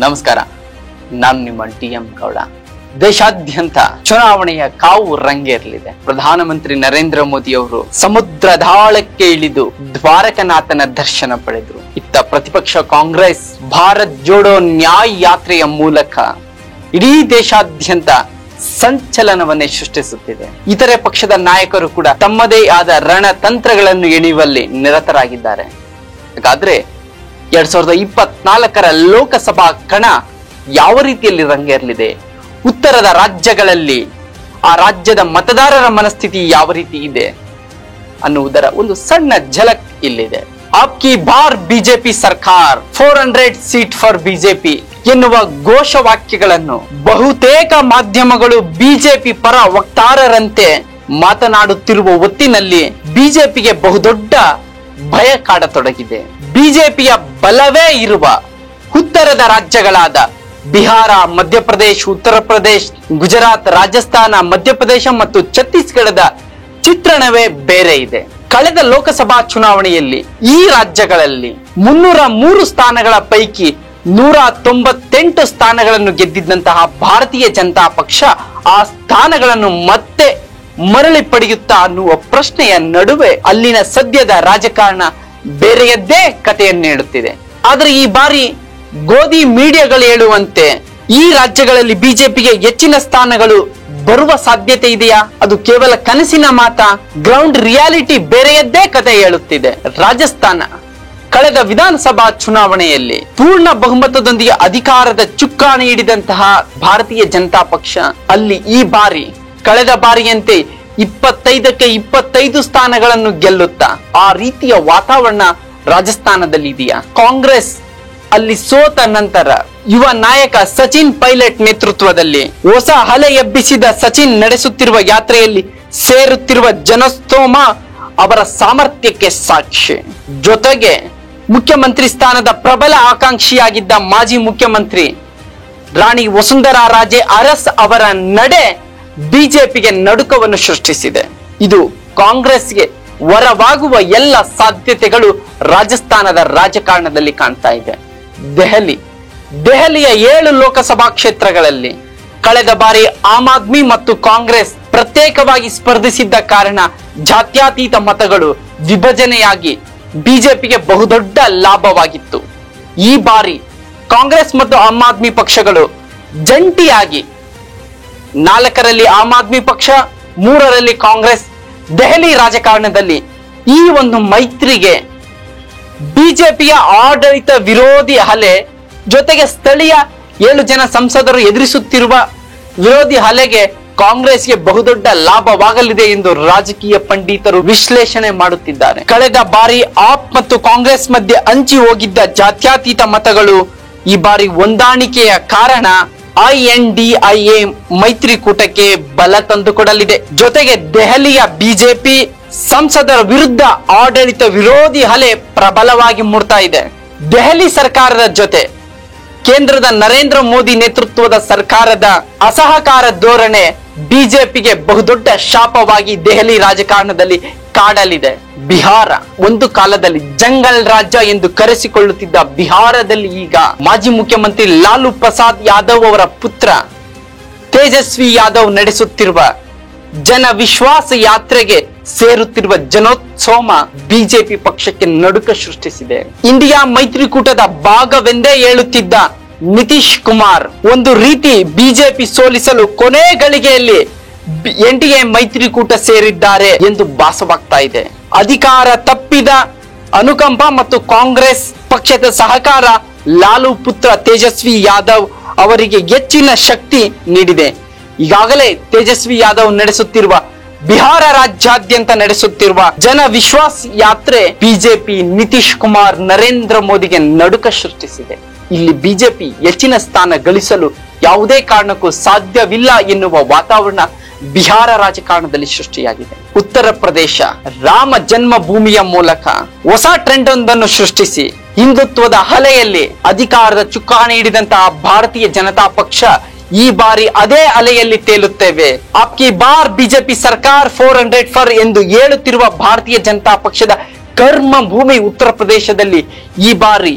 ನಮಸ್ಕಾರ, ನಾನು ನಿಮ್ಮ ಟಿ.ಎಂ. ಗೌಡ. ದೇಶಾದ್ಯಂತ ಚುನಾವಣೆಯ ಕಾವು ರಂಗೇರಲಿದೆ. ಪ್ರಧಾನಮಂತ್ರಿ ನರೇಂದ್ರ ಮೋದಿ ಅವರು ಸಮುದ್ರದಾಳಕ್ಕೆ ಇಳಿದು ದ್ವಾರಕನಾಥನ ದರ್ಶನ ಪಡೆದರು. ಇತ್ತ ಪ್ರತಿಪಕ್ಷ ಕಾಂಗ್ರೆಸ್ ಭಾರತ್ ಜೋಡೋ ನ್ಯಾಯ ಯಾತ್ರೆಯ ಮೂಲಕ ಇಡೀ ದೇಶಾದ್ಯಂತ ಸಂಚಲನವನ್ನೇ ಸೃಷ್ಟಿಸುತ್ತಿದೆ. ಇತರೆ ಪಕ್ಷದ ನಾಯಕರು ಕೂಡ ತಮ್ಮದೇ ಆದ ರಣತಂತ್ರಗಳನ್ನು ಎಣಿಯುವಲ್ಲಿ ನಿರತರಾಗಿದ್ದಾರೆ. ಹಾಗಾದ್ರೆ 2024 ಲೋಕಸಭಾ ಕಣ ಯಾವ ರೀತಿಯಲ್ಲಿ ರಂಗೇರಲಿದೆ, ಉತ್ತರದ ರಾಜ್ಯಗಳಲ್ಲಿ ಆ ರಾಜ್ಯದ ಮತದಾರರ ಮನಸ್ಥಿತಿ ಯಾವ ರೀತಿ ಇದೆ ಅನ್ನುವುದರ ಒಂದು ಸಣ್ಣ ಝಲಕ್ ಇಲ್ಲಿದೆ. ಆಪ್ಕಿ ಬಾರ್ ಬಿಜೆಪಿ ಸರ್ಕಾರ, 400 ಸೀಟ್ ಫಾರ್ ಬಿಜೆಪಿ ಎನ್ನುವ ಘೋಷವಾಕ್ಯಗಳನ್ನು ಬಹುತೇಕ ಮಾಧ್ಯಮಗಳು ಬಿಜೆಪಿ ಪರ ವಕ್ತಾರರಂತೆ ಮಾತನಾಡುತ್ತಿರುವ ಹೊತ್ತಿನಲ್ಲಿ ಬಿಜೆಪಿಗೆ ಬಹುದೊಡ್ಡ ಭಯ ಕಾಡತೊಡಗಿದೆ. ಬಿಜೆಪಿಯ ಬಲವೇ ಇರುವ ಉತ್ತರದ ರಾಜ್ಯಗಳಾದ ಬಿಹಾರ, ಮಧ್ಯಪ್ರದೇಶ, ಉತ್ತರ ಪ್ರದೇಶ, ಗುಜರಾತ್, ರಾಜಸ್ಥಾನ, ಮಧ್ಯಪ್ರದೇಶ ಮತ್ತು ಛತ್ತೀಸ್ಗಢದ ಚಿತ್ರಣವೇ ಬೇರೆ ಇದೆ. ಕಳೆದ ಲೋಕಸಭಾ ಚುನಾವಣೆಯಲ್ಲಿ ಈ ರಾಜ್ಯಗಳಲ್ಲಿ 303 ಸ್ಥಾನಗಳ ಪೈಕಿ 198 ಸ್ಥಾನಗಳನ್ನು ಗೆದ್ದಿದ್ದಂತಹ ಭಾರತೀಯ ಜನತಾ ಪಕ್ಷ ಆ ಸ್ಥಾನಗಳನ್ನು ಮತ್ತೆ ಮರಳಿ ಪಡೆಯುತ್ತಾ ಅನ್ನುವ ಪ್ರಶ್ನೆಯ ನಡುವೆ ಅಲ್ಲಿನ ಸದ್ಯದ ರಾಜಕಾರಣ ಬೇರೆಯದ್ದೇ ಕಥೆಯನ್ನು ನೀಡುತ್ತಿದೆ. ಆದ್ರೆ ಈ ಬಾರಿ ಗೋಧಿ ಮೀಡಿಯಾಗಳು ಹೇಳುವಂತೆ ಈ ರಾಜ್ಯಗಳಲ್ಲಿ ಬಿಜೆಪಿಗೆ ಹೆಚ್ಚಿನ ಸ್ಥಾನಗಳು ಬರುವ ಸಾಧ್ಯತೆ ಇದೆಯಾ? ಅದು ಕೇವಲ ಕನಸಿನ ಮಾತಾ? ಗ್ರೌಂಡ್ ರಿಯಾಲಿಟಿ ಬೇರೆಯದ್ದೇ ಕಥೆ ಹೇಳುತ್ತಿದೆ. ರಾಜಸ್ಥಾನ ಕಳೆದ ವಿಧಾನಸಭಾ ಚುನಾವಣೆಯಲ್ಲಿ ಪೂರ್ಣ ಬಹುಮತದೊಂದಿಗೆ ಅಧಿಕಾರದ ಚುಕ್ಕಾಣಿ ಹಿಡಿದಂತಹ ಭಾರತೀಯ ಜನತಾ ಪಕ್ಷ ಅಲ್ಲಿ ಈ ಬಾರಿ ಕಳೆದ ಬಾರಿಯಂತೆ 25ಕ್ಕೆ 25 ಸ್ಥಾನಗಳನ್ನು ಗೆಲ್ಲುತ್ತಾ ಆ ರೀತಿಯ ವಾತಾವರಣ ರಾಜಸ್ಥಾನದಲ್ಲಿ ಇದೆಯಾ? ಕಾಂಗ್ರೆಸ್ ಅಲ್ಲಿ ಸೋತ ನಂತರ ಯುವ ನಾಯಕ ಸಚಿನ್ ಪೈಲಟ್ ನೇತೃತ್ವದಲ್ಲಿ ಹೊಸ ಅಲೆ ಎಬ್ಬಿಸಿದ ಸಚಿನ್ ನಡೆಸುತ್ತಿರುವ ಯಾತ್ರೆಯಲ್ಲಿ ಸೇರುತ್ತಿರುವ ಜನಸ್ತೋಮ ಅವರ ಸಾಮರ್ಥ್ಯಕ್ಕೆ ಸಾಕ್ಷಿ. ಜೊತೆಗೆ ಮುಖ್ಯಮಂತ್ರಿ ಸ್ಥಾನದ ಪ್ರಬಲ ಆಕಾಂಕ್ಷಿಯಾಗಿದ್ದ ಮಾಜಿ ಮುಖ್ಯಮಂತ್ರಿ ರಾಣಿ ವಸುಂಧರಾ ರಾಜೆ ಅರಸ್ ಅವರ ನಡೆ ಬಿಜೆಪಿಗೆ ನಡುಕವನ್ನು ಸೃಷ್ಟಿಸಿದೆ. ಇದು ಕಾಂಗ್ರೆಸ್ಗೆ ವರವಾಗುವ ಎಲ್ಲ ಸಾಧ್ಯತೆಗಳು ರಾಜಸ್ಥಾನದ ರಾಜಕಾರಣದಲ್ಲಿ ಕಾಣ್ತಾ ಇದೆ. ದೆಹಲಿಯ 7 ಲೋಕಸಭಾ ಕ್ಷೇತ್ರಗಳಲ್ಲಿ ಕಳೆದ ಬಾರಿ ಆಮ್ ಆದ್ಮಿ ಮತ್ತು ಕಾಂಗ್ರೆಸ್ ಪ್ರತ್ಯೇಕವಾಗಿ ಸ್ಪರ್ಧಿಸಿದ್ದ ಕಾರಣ ಜಾತ್ಯತೀತ ಮತಗಳು ವಿಭಜನೆಯಾಗಿ ಬಿಜೆಪಿಗೆ ಬಹುದೊಡ್ಡ ಲಾಭವಾಗಿತ್ತು. ಈ ಬಾರಿ ಕಾಂಗ್ರೆಸ್ ಮತ್ತು ಆಮ್ ಆದ್ಮಿ ಪಕ್ಷಗಳು ಜಂಟಿಯಾಗಿ 4ರಲ್ಲಿ ಆಮ್ ಆದ್ಮಿ ಪಕ್ಷ, 3ರಲ್ಲಿ ಕಾಂಗ್ರೆಸ್ ದೆಹಲಿ ರಾಜಕಾರಣದಲ್ಲಿ ಈ ಒಂದು ಮೈತ್ರಿಗೆ ಬಿಜೆಪಿಯ ಆಡಳಿತ ವಿರೋಧಿ ಅಲೆ ಜೊತೆಗೆ ಸ್ಥಳೀಯ 7 ಜನ ಸಂಸದರು ಎದುರಿಸುತ್ತಿರುವ ವಿರೋಧಿ ಅಲೆಗೆ ಕಾಂಗ್ರೆಸ್ಗೆ ಬಹುದೊಡ್ಡ ಲಾಭವಾಗಲಿದೆ ಎಂದು ರಾಜಕೀಯ ಪಂಡಿತರು ವಿಶ್ಲೇಷಣೆ ಮಾಡುತ್ತಿದ್ದಾರೆ. ಕಳೆದ ಬಾರಿ ಆಪ್ ಮತ್ತು ಕಾಂಗ್ರೆಸ್ ಮಧ್ಯೆ ಹಂಚಿ ಹೋಗಿದ್ದ ಜಾತ್ಯತೀತ ಮತಗಳು ಈ ಬಾರಿ ಹೊಂದಾಣಿಕೆಯ ಕಾರಣ INDIA ಮೈತ್ರಿಕೂಟಕ್ಕೆ ಬಲ ತಂದುಕೊಡಲಿದೆ. ಜೊತೆಗೆ ದೆಹಲಿಯ ಬಿಜೆಪಿ ಸಂಸದರ ವಿರುದ್ಧ ಆಡಳಿತ ವಿರೋಧಿ ಅಲೆ ಪ್ರಬಲವಾಗಿ ಮೂಡ್ತಾ ಇದೆ. ದೆಹಲಿ ಸರ್ಕಾರದ ಜೊತೆ ಕೇಂದ್ರದ ನರೇಂದ್ರ ಮೋದಿ ನೇತೃತ್ವದ ಸರ್ಕಾರದ ಅಸಹಕಾರ ಧೋರಣೆ ಬಿಜೆಪಿಗೆ ಬಹುದೊಡ್ಡ ಶಾಪವಾಗಿ ದೆಹಲಿ ರಾಜಕಾರಣದಲ್ಲಿ ಕಾಡಲಿದೆ. ಬಿಹಾರ ಒಂದು ಕಾಲದಲ್ಲಿ ಜಂಗಲ್ ರಾಜ್ಯ ಎಂದು ಕರೆಸಿಕೊಳ್ಳುತ್ತಿದ್ದ ಬಿಹಾರದಲ್ಲಿ ಈಗ ಮಾಜಿ ಮುಖ್ಯಮಂತ್ರಿ ಲಾಲು ಪ್ರಸಾದ್ ಯಾದವ್ ಅವರ ಪುತ್ರ ತೇಜಸ್ವಿ ಯಾದವ್ ನಡೆಸುತ್ತಿರುವ ಜನ ವಿಶ್ವಾಸ ಯಾತ್ರೆಗೆ ಸೇರುತ್ತಿರುವ ಜನೋತ್ಸವ ಬಿಜೆಪಿ ಪಕ್ಷಕ್ಕೆ ನಡುಕ ಸೃಷ್ಟಿಸಿದೆ. ಇಂಡಿಯಾ ಮೈತ್ರಿಕೂಟದ ಭಾಗವೆಂದೇ ಹೇಳುತ್ತಿದ್ದ ನಿತೀಶ್ ಕುಮಾರ್ ಒಂದು ರೀತಿ ಬಿಜೆಪಿ ಸೋಲಿಸಲು ಕೊನೆ ಗಳಿಗೆಯಲ್ಲಿ NDA ಮೈತ್ರಿಕೂಟ ಸೇರಿದ್ದಾರೆ ಎಂದು ಭಾಸವಾಗ್ತಾ ಇದೆ. ಅಧಿಕಾರ ತಪ್ಪಿದ ಅನುಕಂಪ ಮತ್ತು ಕಾಂಗ್ರೆಸ್ ಪಕ್ಷದ ಸಹಕಾರ ಲಾಲು ಪುತ್ರ ತೇಜಸ್ವಿ ಯಾದವ್ ಅವರಿಗೆ ಹೆಚ್ಚಿನ ಶಕ್ತಿ ನೀಡಿದೆ. ಈಗಾಗಲೇ ತೇಜಸ್ವಿ ಯಾದವ್ ನಡೆಸುತ್ತಿರುವ ಬಿಹಾರ ರಾಜ್ಯಾದ್ಯಂತ ನಡೆಸುತ್ತಿರುವ ಜನ ವಿಶ್ವಾಸ್ ಯಾತ್ರೆ ಬಿಜೆಪಿ ನಿತೀಶ್ ಕುಮಾರ್ ನರೇಂದ್ರ ಮೋದಿಗೆ ನಡುಕ ಸೃಷ್ಟಿಸಿದೆ. ಇಲ್ಲಿ ಬಿಜೆಪಿ ಹೆಚ್ಚಿನ ಸ್ಥಾನ ಗಳಿಸಲು ಯಾವುದೇ ಕಾರಣಕ್ಕೂ ಸಾಧ್ಯವಿಲ್ಲ ಎನ್ನುವ ವಾತಾವರಣ ಬಿಹಾರ ರಾಜಕಾರಣದಲ್ಲಿ ಸೃಷ್ಟಿಯಾಗಿದೆ. ಉತ್ತರ ಪ್ರದೇಶ ರಾಮ ಜನ್ಮಭೂಮಿಯ ಮೂಲಕ ಹೊಸ ಟ್ರೆಂಡ್ ಒಂದನ್ನು ಸೃಷ್ಟಿಸಿ ಹಿಂದುತ್ವದ ಅಲೆಯಲ್ಲಿ ಅಧಿಕಾರದ ಚುಕ್ಕಾಣಿ ಹಿಡಿದಂತಹ ಭಾರತೀಯ ಜನತಾ ಪಕ್ಷ ಈ ಬಾರಿ ಅದೇ ಅಲೆಯಲ್ಲಿ ತೇಲುತ್ತೇವೆ. ಆಪ್ಕಿ ಬಾರ್ ಬಿಜೆಪಿ ಸರ್ಕಾರ 400 ಫಾರ್ ಎಂದು ಹೇಳುತ್ತಿರುವ ಭಾರತೀಯ ಜನತಾ ಪಕ್ಷದ ಕರ್ಮ ಭೂಮಿ ಉತ್ತರ ಪ್ರದೇಶದಲ್ಲಿ ಈ ಬಾರಿ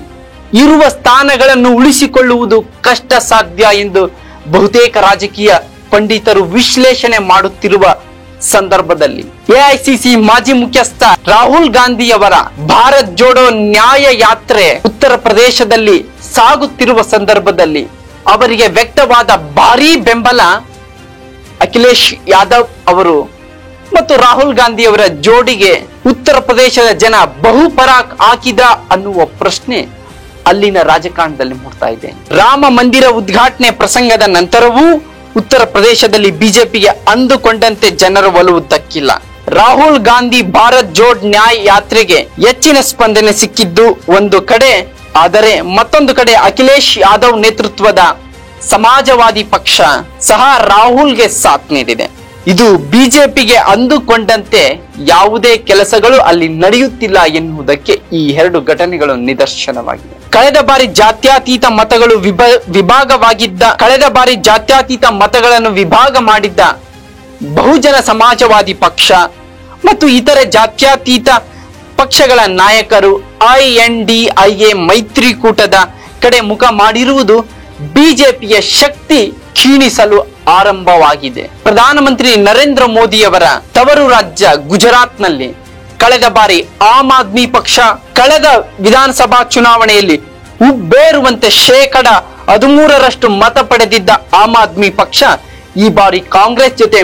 ಇರುವ ಸ್ಥಾನಗಳನ್ನು ಉಳಿಸಿಕೊಳ್ಳುವುದು ಕಷ್ಟ ಸಾಧ್ಯ ಎಂದು ಬಹುತೇಕ ರಾಜಕೀಯ ಪಂಡಿತರು ವಿಶ್ಲೇಷಣೆ ಮಾಡುತ್ತಿರುವ ಸಂದರ್ಭದಲ್ಲಿ ಎಐಸಿಸಿ ಮಾಜಿ ಮುಖ್ಯಸ್ಥ ರಾಹುಲ್ ಗಾಂಧಿಯವರ ಭಾರತ್ ಜೋಡೋ ನ್ಯಾಯ ಯಾತ್ರೆ ಉತ್ತರ ಪ್ರದೇಶದಲ್ಲಿ ಸಾಗುತ್ತಿರುವ ಸಂದರ್ಭದಲ್ಲಿ ಅವರಿಗೆ ವ್ಯಕ್ತವಾದ ಭಾರೀ ಬೆಂಬಲ ಅಖಿಲೇಶ್ ಯಾದವ್ ಅವರು ಮತ್ತು ರಾಹುಲ್ ಗಾಂಧಿಯವರ ಜೋಡಿಗೆ ಉತ್ತರ ಪ್ರದೇಶದ ಜನ ಬಹುಪರಾಕ್ ಹಾಕಿದ ಅನ್ನುವ ಪ್ರಶ್ನೆ ಅಲ್ಲಿನ ರಾಜಕಾರಣದಲ್ಲಿ ಮೂಡ್ತಾ ಇದೆ. ರಾಮ ಮಂದಿರ ಉದ್ಘಾಟನೆ ಪ್ರಸಂಗದ ನಂತರವೂ ಉತ್ತರ ಪ್ರದೇಶದಲ್ಲಿ ಬಿಜೆಪಿಗೆ ಅಂದುಕೊಂಡಂತೆ ಜನರ ಒಲವು ದಕ್ಕಿಲ್ಲ. ರಾಹುಲ್ ಗಾಂಧಿ ಭಾರತ್ ಜೋಡ್ ನ್ಯಾಯ್ ಯಾತ್ರೆಗೆ ಹೆಚ್ಚಿನ ಸ್ಪಂದನೆ ಸಿಕ್ಕಿದ್ದು ಒಂದು ಕಡೆ, ಆದರೆ ಮತ್ತೊಂದು ಕಡೆ ಅಖಿಲೇಶ್ ಯಾದವ್ ನೇತೃತ್ವದ ಸಮಾಜವಾದಿ ಪಕ್ಷ ಸಹ ರಾಹುಲ್ಗೆ ಸಾಥ್ ನೀಡಿದೆ. ಇದು ಬಿಜೆಪಿಗೆ ಅಂದುಕೊಂಡಂತೆ ಯಾವುದೇ ಕೆಲಸಗಳು ಅಲ್ಲಿ ನಡೆಯುತ್ತಿಲ್ಲ ಎನ್ನುವುದಕ್ಕೆ ಈ ಎರಡು ಘಟನೆಗಳು ನಿದರ್ಶನವಾಗಿದೆ. ಕಳೆದ ಬಾರಿ ಜಾತ್ಯತೀತ ಮತಗಳನ್ನು ವಿಭಾಗ ಮಾಡಿದ್ದ ಬಹುಜನ ಸಮಾಜವಾದಿ ಪಕ್ಷ ಮತ್ತು ಇತರೆ ಜಾತ್ಯತೀತ ಪಕ್ಷಗಳ ನಾಯಕರು INDIA ಮೈತ್ರಿಕೂಟದ ಕಡೆ ಮುಖ ಮಾಡಿರುವುದು ಬಿಜೆಪಿಯ ಶಕ್ತಿ ಕ್ಷೀಣಿಸಲು ಆರಂಭವಾಗಿದೆ. ಪ್ರಧಾನಮಂತ್ರಿ ನರೇಂದ್ರ ಮೋದಿಯವರ ತವರು ರಾಜ್ಯ ಗುಜರಾತ್ನಲ್ಲಿ ಕಳೆದ ಬಾರಿ ಆಮ್ ಆದ್ಮಿ ಪಕ್ಷ ಕಳೆದ ವಿಧಾನಸಭಾ ಚುನಾವಣೆಯಲ್ಲಿ ಉಬ್ಬೇರುವಂತೆ 13% ಮತ ಪಡೆದಿದ್ದ ಆಮ್ ಆದ್ಮಿ ಪಕ್ಷ ಈ ಬಾರಿ ಕಾಂಗ್ರೆಸ್ ಜೊತೆ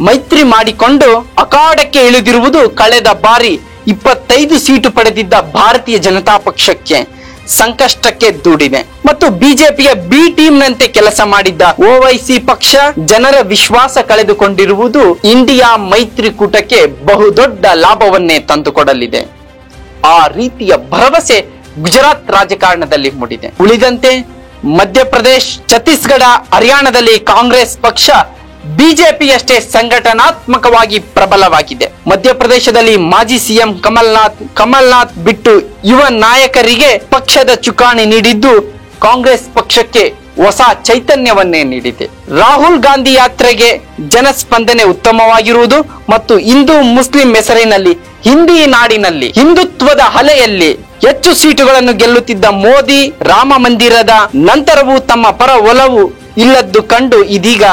ಮೈತ್ರಿ ಮಾಡಿಕೊಂಡು ಅಖಾಡಕ್ಕೆ ಇಳಿದಿರುವುದು ಕಳೆದ ಬಾರಿ 25 ಸೀಟು ಪಡೆದಿದ್ದ ಭಾರತೀಯ ಜನತಾ ಪಕ್ಷಕ್ಕೆ ಸಂಕಷ್ಟಕ್ಕೆ ದೂಡಿದೆ. ಮತ್ತು ಬಿಜೆಪಿಯ ಬಿ ಟೀಮ್ ನಂತೆ ಕೆಲಸ ಮಾಡಿದ್ದ OIC ಪಕ್ಷ ಜನರ ವಿಶ್ವಾಸ ಕಳೆದುಕೊಂಡಿರುವುದು ಇಂಡಿಯಾ ಮೈತ್ರಿಕೂಟಕ್ಕೆ ಬಹುದೊಡ್ಡ ಲಾಭವನ್ನೇ ತಂದುಕೊಡಲಿದೆ. ಆ ರೀತಿಯ ಭರವಸೆ ಗುಜರಾತ್ ರಾಜಕಾರಣದಲ್ಲಿ ಮೂಡಿದೆ. ಉಳಿದಂತೆ ಮಧ್ಯಪ್ರದೇಶ, ಛತ್ತೀಸ್ಗಢ, ಹರಿಯಾಣದಲ್ಲಿ ಕಾಂಗ್ರೆಸ್ ಪಕ್ಷ ಬಿಜೆಪಿಯಷ್ಟೇ ಸಂಘಟನಾತ್ಮಕವಾಗಿ ಪ್ರಬಲವಾಗಿದೆ. ಮಧ್ಯಪ್ರದೇಶದಲ್ಲಿ ಮಾಜಿ ಸಿಎಂ ಕಮಲ್ನಾಥ್ ಬಿಟ್ಟು ಯುವ ನಾಯಕರಿಗೆ ಪಕ್ಷದ ಚುಕ್ಕಾಣಿ ನೀಡಿದ್ದು ಕಾಂಗ್ರೆಸ್ ಪಕ್ಷಕ್ಕೆ ಹೊಸ ಚೈತನ್ಯವನ್ನೇ ನೀಡಿದೆ. ರಾಹುಲ್ ಗಾಂಧಿ ಯಾತ್ರೆಗೆ ಜನಸ್ಪಂದನೆ ಉತ್ತಮವಾಗಿರುವುದು ಮತ್ತು ಹಿಂದೂ ಮುಸ್ಲಿಂ ಹೆಸರಿನಲ್ಲಿ ಹಿಂದಿ ನಾಡಿನಲ್ಲಿ ಹಿಂದುತ್ವದ ಅಲೆಯಲ್ಲಿ ಹೆಚ್ಚು ಸೀಟುಗಳನ್ನು ಗೆಲ್ಲುತ್ತಿದ್ದ ಮೋದಿ ರಾಮ ಮಂದಿರದ ನಂತರವೂ ತಮ್ಮ ಪರ ಒಲವು ಇಲ್ಲದ್ದು ಕಂಡು ಇದೀಗ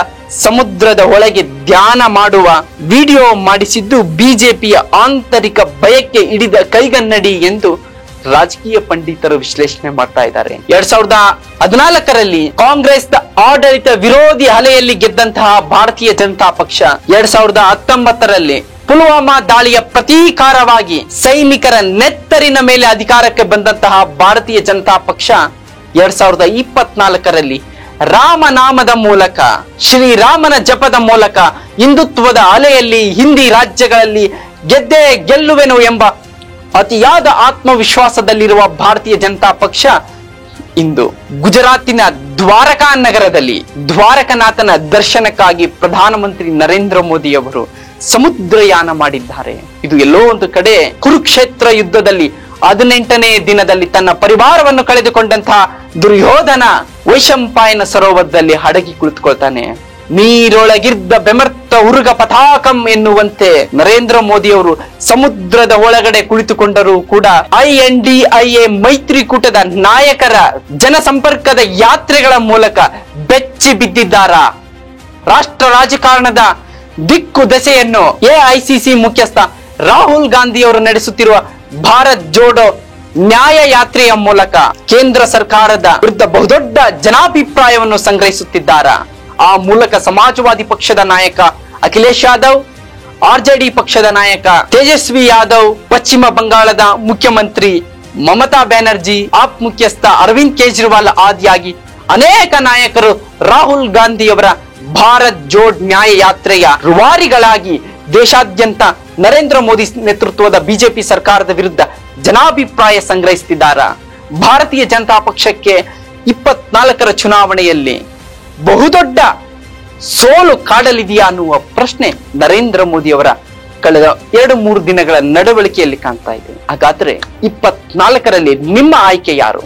ಸಮುದ್ರದ ಒಳಗೆ ಧ್ಯಾನ ಮಾಡುವ ವಿಡಿಯೋ ಮಾಡಿಸಿದ್ದು ಬಿಜೆಪಿಯ ಆಂತರಿಕ ಭಯಕ್ಕೆ ಹಿಡಿದ ಕೈಗನ್ನಡಿ ಎಂದು ರಾಜಕೀಯ ಪಂಡಿತರು ವಿಶ್ಲೇಷಣೆ ಮಾಡ್ತಾ ಇದ್ದಾರೆ. 2014ರಲ್ಲಿ ಕಾಂಗ್ರೆಸ್ ಆಡಳಿತ ವಿರೋಧಿ ಅಲೆಯಲ್ಲಿ ಗೆದ್ದಂತಹ ಭಾರತೀಯ ಜನತಾ ಪಕ್ಷ 2019ರಲ್ಲಿ ಪುಲ್ವಾಮಾ ದಾಳಿಯ ಪ್ರತೀಕಾರವಾಗಿ ಸೈನಿಕರ ನೆತ್ತರಿನ ಮೇಲೆ ಅಧಿಕಾರಕ್ಕೆ ಬಂದಂತಹ ಭಾರತೀಯ ಜನತಾ ಪಕ್ಷ 2024ರಲ್ಲಿ ರಾಮನಾಮದ ಮೂಲಕ, ಶ್ರೀರಾಮನ ಜಪದ ಮೂಲಕ ಹಿಂದುತ್ವದ ಅಲೆಯಲ್ಲಿ ಹಿಂದಿ ರಾಜ್ಯಗಳಲ್ಲಿ ಗೆದ್ದೇ ಗೆಲ್ಲುವೆನು ಎಂಬ ಅತಿಯಾದ ಆತ್ಮವಿಶ್ವಾಸದಲ್ಲಿರುವ ಭಾರತೀಯ ಜನತಾ ಪಕ್ಷ ಇಂದು ಗುಜರಾತಿನ ದ್ವಾರಕಾ ನಗರದಲ್ಲಿ ದ್ವಾರಕನಾಥನ ದರ್ಶನಕ್ಕಾಗಿ ಪ್ರಧಾನಮಂತ್ರಿ ನರೇಂದ್ರ ಮೋದಿ ಅವರು ಸಮುದ್ರಯಾನ ಮಾಡಿದ್ದಾರೆ. ಇದು ಎಲ್ಲೋ ಒಂದು ಕಡೆ ಕುರುಕ್ಷೇತ್ರ ಯುದ್ಧದಲ್ಲಿ 18ನೇ ದಿನದಲ್ಲಿ ತನ್ನ ಪರಿವಾರವನ್ನು ಕಳೆದುಕೊಂಡಂತಹ ದುರ್ಯೋಧನ ವೈಶಂಪಾಯನ ಸರೋವರದಲ್ಲಿ ಹಡಗಿ ಕುಳಿತುಕೊಳ್ತಾನೆ. ನೀರೊಳಗಿದ್ದ ಬೆಮರ್ತ ಉರುಗ ಪತಾಕಂ ಎನ್ನುವಂತೆ ನರೇಂದ್ರ ಮೋದಿ ಅವರು ಸಮುದ್ರದ ಒಳಗಡೆ ಕುಳಿತುಕೊಂಡರೂ ಕೂಡ INDIA ಮೈತ್ರಿಕೂಟದ ನಾಯಕರ ಜನಸಂಪರ್ಕದ ಯಾತ್ರೆಗಳ ಮೂಲಕ ಬೆಚ್ಚಿ ಬಿದ್ದಿದ್ದಾರ. ರಾಷ್ಟ್ರ ರಾಜಕಾರಣದ ದಿಕ್ಕು ದೆಸೆಯನ್ನು AICC ಮುಖ್ಯಸ್ಥ ರಾಹುಲ್ ಗಾಂಧಿ ಅವರು ನಡೆಸುತ್ತಿರುವ ಭಾರತ್ ಜೋಡೋ ನ್ಯಾಯ ಯಾತ್ರೆಯ ಮೂಲಕ ಕೇಂದ್ರ ಸರ್ಕಾರದ ವಿರುದ್ಧ ಬಹುದೊಡ್ಡ ಜನಾಭಿಪ್ರಾಯವನ್ನು ಸಂಗ್ರಹಿಸುತ್ತಿದ್ದಾರೆ. ಆ ಮೂಲಕ ಸಮಾಜವಾದಿ ಪಕ್ಷದ ನಾಯಕ ಅಖಿಲೇಶ್ ಯಾದವ್, RJD ಪಕ್ಷದ ನಾಯಕ ತೇಜಸ್ವಿ ಯಾದವ್, ಪಶ್ಚಿಮ ಬಂಗಾಳದ ಮುಖ್ಯಮಂತ್ರಿ ಮಮತಾ ಬ್ಯಾನರ್ಜಿ, ಆಪ್ ಮುಖ್ಯಸ್ಥ ಅರವಿಂದ್ ಕೇಜ್ರಿವಾಲ್ ಆದಿಯಾಗಿ ಅನೇಕ ನಾಯಕರು ರಾಹುಲ್ ಗಾಂಧಿಯವರ ಭಾರತ್ ಜೋಡ್ ನ್ಯಾಯ ಯಾತ್ರೆಯ ರೂವಾರಿಗಳಾಗಿ ದೇಶಾದ್ಯಂತ ನರೇಂದ್ರ ಮೋದಿ ನೇತೃತ್ವದ ಬಿಜೆಪಿ ಸರ್ಕಾರದ ವಿರುದ್ಧ ಜನಾಭಿಪ್ರಾಯ ಸಂಗ್ರಹಿಸುತ್ತಿದ್ದಾರೆ. ಭಾರತೀಯ ಜನತಾ ಪಕ್ಷಕ್ಕೆ 24ರ ಚುನಾವಣೆಯಲ್ಲಿ ಬಹುದೊಡ್ಡ ಸೋಲು ಕಾಡಲಿದೆಯಾ ಅನ್ನುವ ಪ್ರಶ್ನೆ ನರೇಂದ್ರ ಮೋದಿ ಅವರ ಕಳೆದ 2-3 ದಿನಗಳ ನಡವಳಿಕೆಯಲ್ಲಿ ಕಾಣ್ತಾ ಇದೆ. ಹಾಗಾದ್ರೆ 24ರಲ್ಲಿ ನಿಮ್ಮ ಆಯ್ಕೆ ಯಾರು?